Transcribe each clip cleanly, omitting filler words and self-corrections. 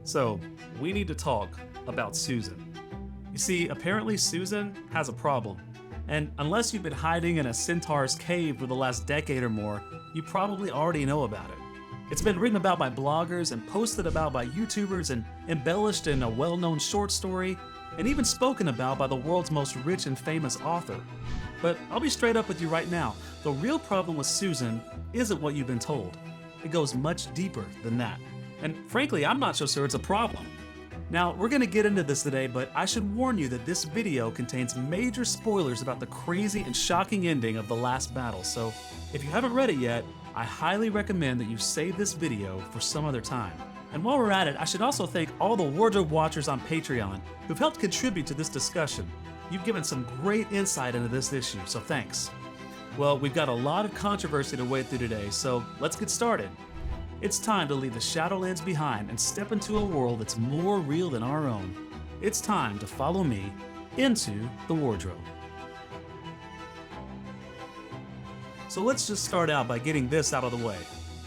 So, we need to talk about Susan. You see, apparently Susan has a problem. And unless you've been hiding in a centaur's cave for the last decade or more, you probably already know about it. It's been written about by bloggers and posted about by YouTubers and embellished in a well-known short story, and even spoken about by the world's most rich and famous author. But I'll be straight up with you right now. The real problem with Susan isn't what you've been told. It goes much deeper than that. And frankly, I'm not so sure it's a problem. Now, we're gonna get into this today, but I should warn you that this video contains major spoilers about the crazy and shocking ending of the last battle. So if you haven't read it yet, I highly recommend that you save this video for some other time. And while we're at it, I should also thank all the wardrobe watchers on Patreon who've helped contribute to this discussion. You've given some great insight into this issue, so thanks. Well, we've got a lot of controversy to wade through today, so let's get started. It's time to leave the Shadowlands behind and step into a world that's more real than our own. It's time to follow me into the wardrobe. So let's just start out by getting this out of the way.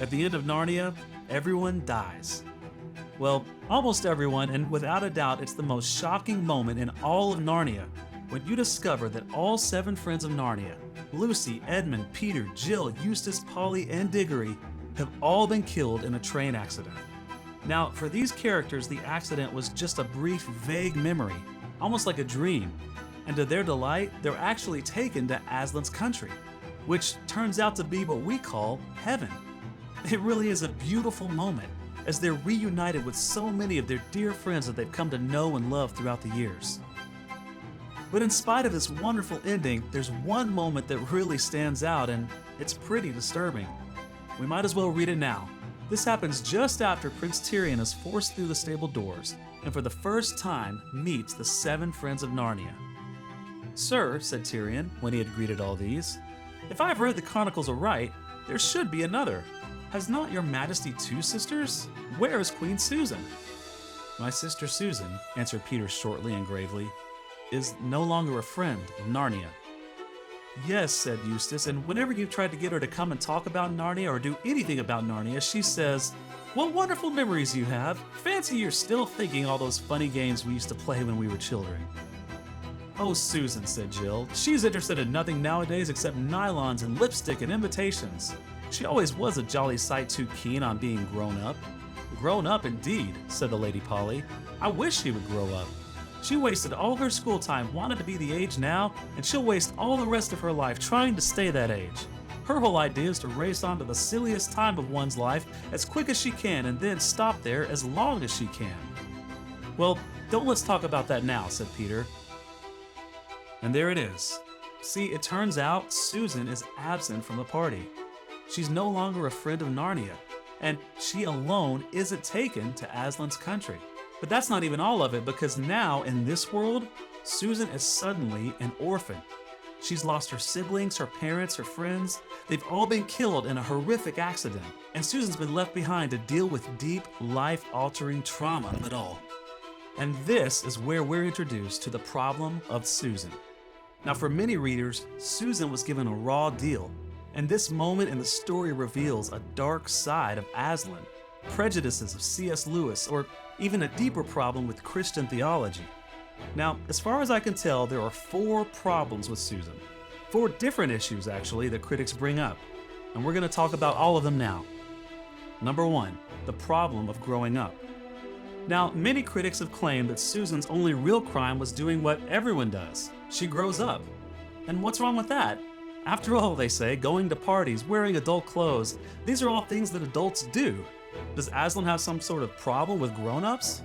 At the end of Narnia, everyone dies. Well, almost everyone, and without a doubt, it's the most shocking moment in all of Narnia when you discover that all 7 friends of Narnia, Lucy, Edmund, Peter, Jill, Eustace, Polly, and Diggory, have all been killed in a train accident. Now, for these characters, the accident was just a brief, vague memory, almost like a dream. And to their delight, they're actually taken to Aslan's country, which turns out to be what we call heaven. It really is a beautiful moment, as they're reunited with so many of their dear friends that they've come to know and love throughout the years. But in spite of this wonderful ending, there's one moment that really stands out, and it's pretty disturbing. We might as well read it now. This happens just after Prince Tyrion is forced through the stable doors, and for the first time meets the 7 friends of Narnia. "Sir," said Tyrion, when he had greeted all these, "if I have read the Chronicles aright, there should be another. Has not your majesty 2 sisters? Where is Queen Susan?" "My sister Susan," answered Peter shortly and gravely, "is no longer a friend of Narnia." "Yes," said Eustace, "and whenever you've tried to get her to come and talk about Narnia or do anything about Narnia, she says, 'What wonderful memories you have. Fancy you're still thinking all those funny games we used to play when we were children.'" "Oh, Susan," said Jill, "she's interested in nothing nowadays except nylons and lipstick and invitations. She always was a jolly sight too keen on being grown up." "Grown up indeed," said the Lady Polly. "I wish she would grow up. She wasted all her school time wanting to be the age now, and she'll waste all the rest of her life trying to stay that age. Her whole idea is to race on to the silliest time of one's life as quick as she can and then stop there as long as she can." "Well, don't let's talk about that now," said Peter. And there it is. See, it turns out Susan is absent from the party. She's no longer a friend of Narnia, and she alone isn't taken to Aslan's country. But that's not even all of it, because now, in this world, Susan is suddenly an orphan. She's lost her siblings, her parents, her friends. They've all been killed in a horrific accident, and Susan's been left behind to deal with deep, life-altering trauma of it all. And this is where we're introduced to the problem of Susan. Now, for many readers, Susan was given a raw deal, and this moment in the story reveals a dark side of Aslan, prejudices of C.S. Lewis, or even a deeper problem with Christian theology. Now, as far as I can tell, there are 4 problems with Susan. 4 different issues, actually, that critics bring up, and we're going to talk about all of them now. Number 1, the problem of growing up. Now, many critics have claimed that Susan's only real crime was doing what everyone does. She grows up. And what's wrong with that? After all, they say, going to parties, wearing adult clothes, these are all things that adults do. Does Aslan have some sort of problem with grown-ups?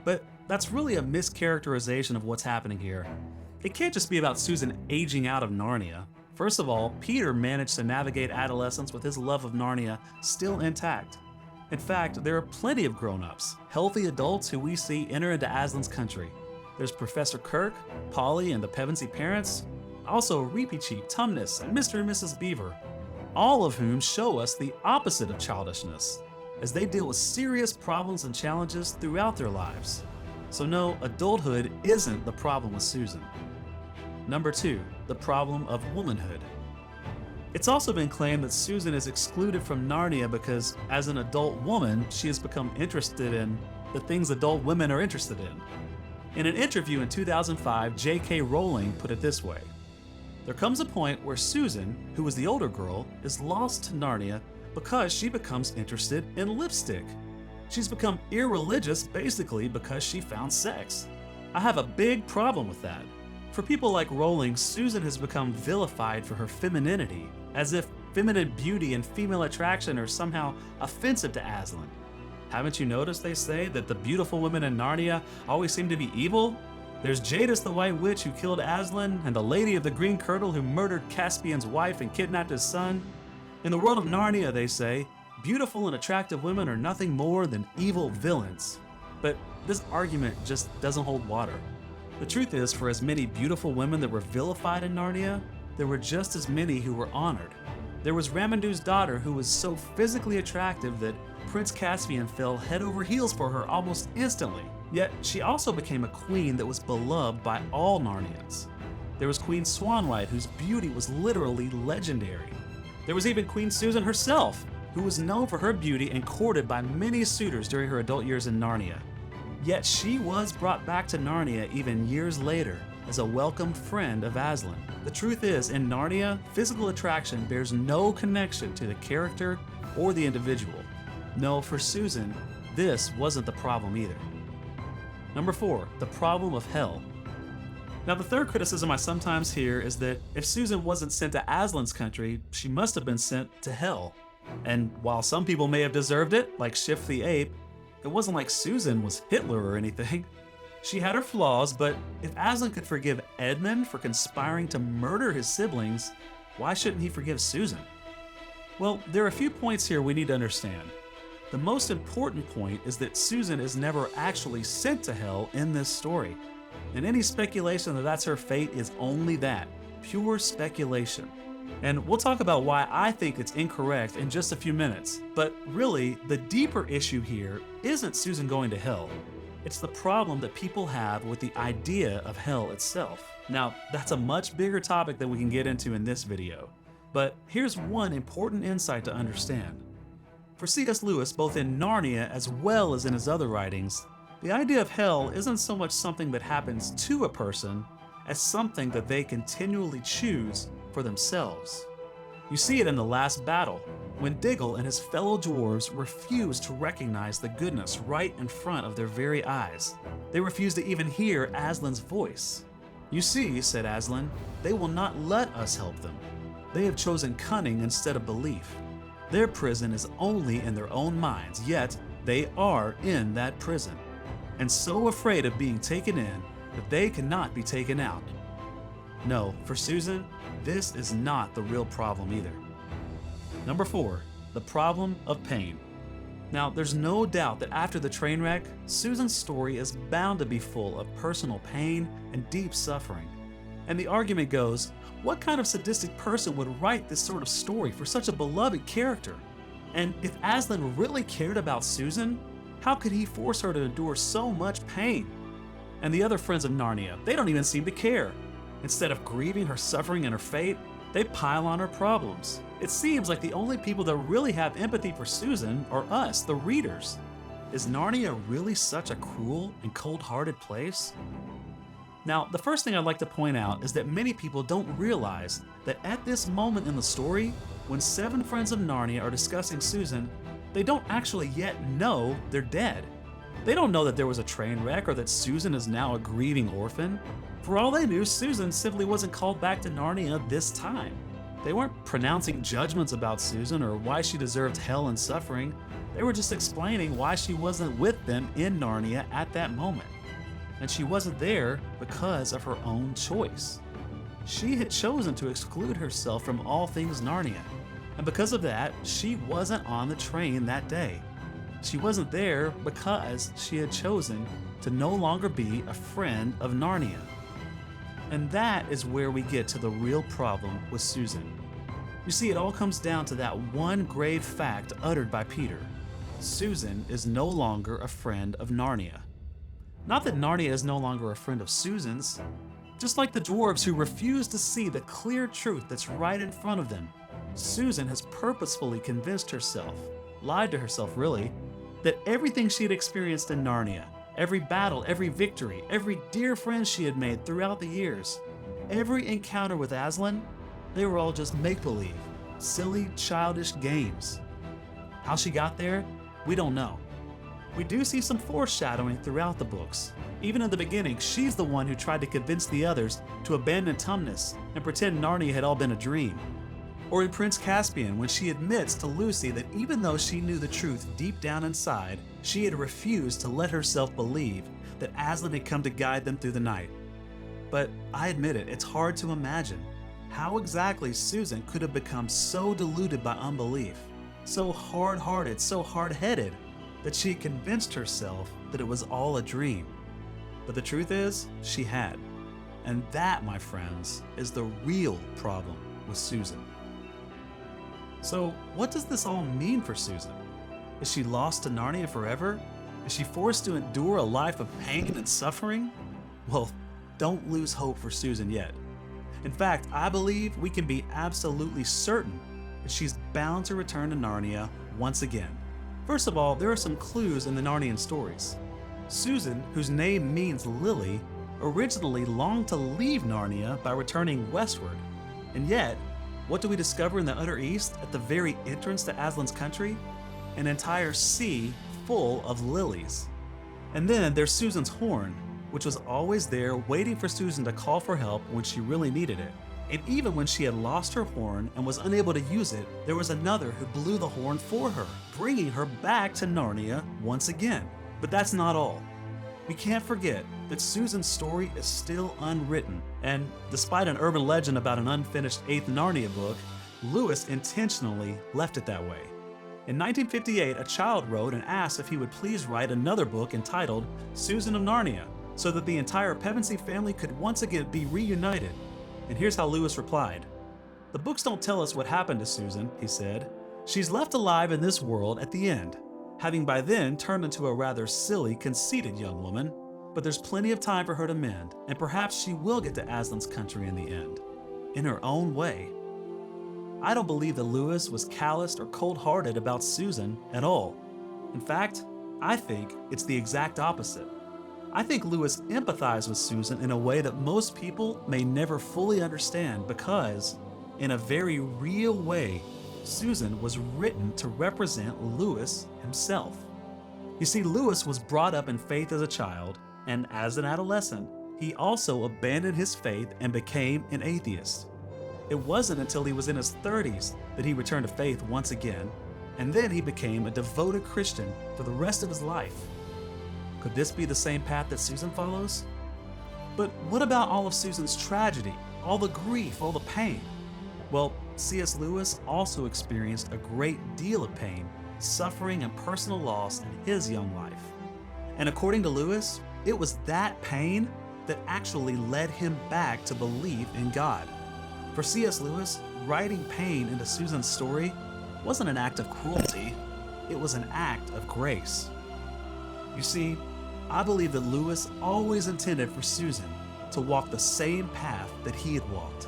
But that's really a mischaracterization of what's happening here. It can't just be about Susan aging out of Narnia. First of all, Peter managed to navigate adolescence with his love of Narnia still intact. In fact, there are plenty of grown-ups, healthy adults who we see enter into Aslan's country. There's Professor Kirk, Polly and the Pevensie parents, also Reepicheep, Tumnus, and Mr. and Mrs. Beaver, all of whom show us the opposite of childishness, as they deal with serious problems and challenges throughout their lives. So no, adulthood isn't the problem with Susan. Number 2, the problem of womanhood. It's also been claimed that Susan is excluded from Narnia because, as an adult woman, she has become interested in the things adult women are interested in. In an interview in 2005, J.K. Rowling put it this way: "There comes a point where Susan, who is the older girl, is lost to Narnia because she becomes interested in lipstick. She's become irreligious basically because she found sex. I have a big problem with that. For people like Rowling, Susan has become vilified for her femininity, as if feminine beauty and female attraction are somehow offensive to Aslan. Haven't you noticed, they say, that the beautiful women in Narnia always seem to be evil? There's Jadis the White Witch who killed Aslan, and the Lady of the Green Kirtle who murdered Caspian's wife and kidnapped his son. In the world of Narnia, they say, beautiful and attractive women are nothing more than evil villains." But this argument just doesn't hold water. The truth is, for as many beautiful women that were vilified in Narnia, there were just as many who were honored. There was Ramandu's daughter who was so physically attractive that Prince Caspian fell head over heels for her almost instantly. Yet she also became a queen that was beloved by all Narnians. There was Queen Swanwhite, whose beauty was literally legendary. There was even Queen Susan herself, who was known for her beauty and courted by many suitors during her adult years in Narnia. Yet she was brought back to Narnia even years later as a welcome friend of Aslan. The truth is, in Narnia, physical attraction bears no connection to the character or the individual. No, for Susan, this wasn't the problem either. Number 4, the problem of hell. Now, the third criticism I sometimes hear is that if Susan wasn't sent to Aslan's country, she must have been sent to hell. And while some people may have deserved it, like Shift the Ape, it wasn't like Susan was Hitler or anything. She had her flaws, but if Aslan could forgive Edmund for conspiring to murder his siblings, why shouldn't he forgive Susan? Well, there are a few points here we need to understand. The most important point is that Susan is never actually sent to hell in this story. And any speculation that that's her fate is only that, pure speculation. And we'll talk about why I think it's incorrect in just a few minutes. But really, the deeper issue here isn't Susan going to hell. It's the problem that people have with the idea of hell itself. Now, that's a much bigger topic than we can get into in this video. But here's one important insight to understand. For C.S. Lewis, both in Narnia as well as in his other writings, the idea of hell isn't so much something that happens to a person as something that they continually choose for themselves. You see it in the last battle, when Diggle and his fellow dwarves refuse to recognize the goodness right in front of their very eyes. They refuse to even hear Aslan's voice. "You see," said Aslan, "they will not let us help them. They have chosen cunning instead of belief. Their prison is only in their own minds, yet they are in that prison, and so afraid of being taken in that they cannot be taken out." No, for Susan, this is not the real problem either. Number 4, the problem of pain. Now, there's no doubt that after the train wreck, Susan's story is bound to be full of personal pain and deep suffering. And the argument goes, what kind of sadistic person would write this sort of story for such a beloved character? And if Aslan really cared about Susan, how could he force her to endure so much pain? And the other friends of Narnia, they don't even seem to care. Instead of grieving her suffering and her fate, they pile on her problems. It seems like the only people that really have empathy for Susan are us, the readers. Is Narnia really such a cruel and cold-hearted place? Now, the first thing I'd like to point out is that many people don't realize that at this moment in the story, when 7 friends of Narnia are discussing Susan, they don't actually yet know they're dead. They don't know that there was a train wreck or that Susan is now a grieving orphan. For all they knew, Susan simply wasn't called back to Narnia this time. They weren't pronouncing judgments about Susan or why she deserved hell and suffering. They were just explaining why she wasn't with them in Narnia at that moment. And she wasn't there because of her own choice. She had chosen to exclude herself from all things Narnia. And because of that, she wasn't on the train that day. She wasn't there because she had chosen to no longer be a friend of Narnia. And that is where we get to the real problem with Susan. You see, it all comes down to that one grave fact uttered by Peter. Susan is no longer a friend of Narnia. Not that Narnia is no longer a friend of Susan's. Just like the dwarves who refuse to see the clear truth that's right in front of them, Susan has purposefully convinced herself, lied to herself really, that everything she had experienced in Narnia, every battle, every victory, every dear friend she had made throughout the years, every encounter with Aslan, they were all just make-believe, silly, childish games. How she got there, we don't know. We do see some foreshadowing throughout the books. Even in the beginning, she's the one who tried to convince the others to abandon Tumnus and pretend Narnia had all been a dream. Or in Prince Caspian, when she admits to Lucy that even though she knew the truth deep down inside, she had refused to let herself believe that Aslan had come to guide them through the night. But I admit it, it's hard to imagine how exactly Susan could have become so deluded by unbelief, so hard-hearted, so hard-headed, that she had convinced herself that it was all a dream. But the truth is, she had. And that, my friends, is the real problem with Susan. So, what does this all mean for Susan? Is she lost to Narnia forever? Is she forced to endure a life of pain and suffering? Well, don't lose hope for Susan yet. In fact, I believe we can be absolutely certain that she's bound to return to Narnia once again. First of all, there are some clues in the Narnian stories. Susan, whose name means lily, originally longed to leave Narnia by returning westward. And yet, what do we discover in the utter east at the very entrance to Aslan's country? An entire sea full of lilies. And then there's Susan's horn, which was always there waiting for Susan to call for help when she really needed it. And even when she had lost her horn and was unable to use it, there was another who blew the horn for her, bringing her back to Narnia once again. But that's not all. We can't forget that Susan's story is still unwritten, and despite an urban legend about an unfinished 8th Narnia book, Lewis intentionally left it that way. In 1958, a child wrote and asked if he would please write another book entitled Susan of Narnia, so that the entire Pevensie family could once again be reunited. And here's how Lewis replied. "The books don't tell us what happened to Susan," he said. "She's left alive in this world at the end, having by then turned into a rather silly, conceited young woman. But there's plenty of time for her to mend, and perhaps she will get to Aslan's country in the end, in her own way." I don't believe that Lewis was calloused or cold-hearted about Susan at all. In fact, I think it's the exact opposite. I think Lewis empathized with Susan in a way that most people may never fully understand because, in a very real way, Susan was written to represent Lewis himself. You see, Lewis was brought up in faith as a child, and as an adolescent, he also abandoned his faith and became an atheist. It wasn't until he was in his 30s that he returned to faith once again, and then he became a devoted Christian for the rest of his life. Could this be the same path that Susan follows? But what about all of Susan's tragedy, all the grief, all the pain? Well, C.S. Lewis also experienced a great deal of pain, suffering, and personal loss in his young life. And according to Lewis, it was that pain that actually led him back to believe in God. For C.S. Lewis, writing pain into Susan's story wasn't an act of cruelty, it was an act of grace. You see, I believe that Lewis always intended for Susan to walk the same path that he had walked,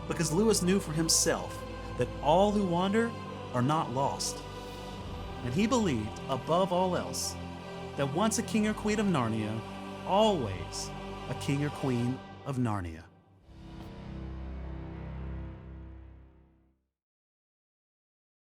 because Lewis knew for himself that all who wander are not lost. And he believed, above all else, that once a king or queen of Narnia, always a king or queen of Narnia.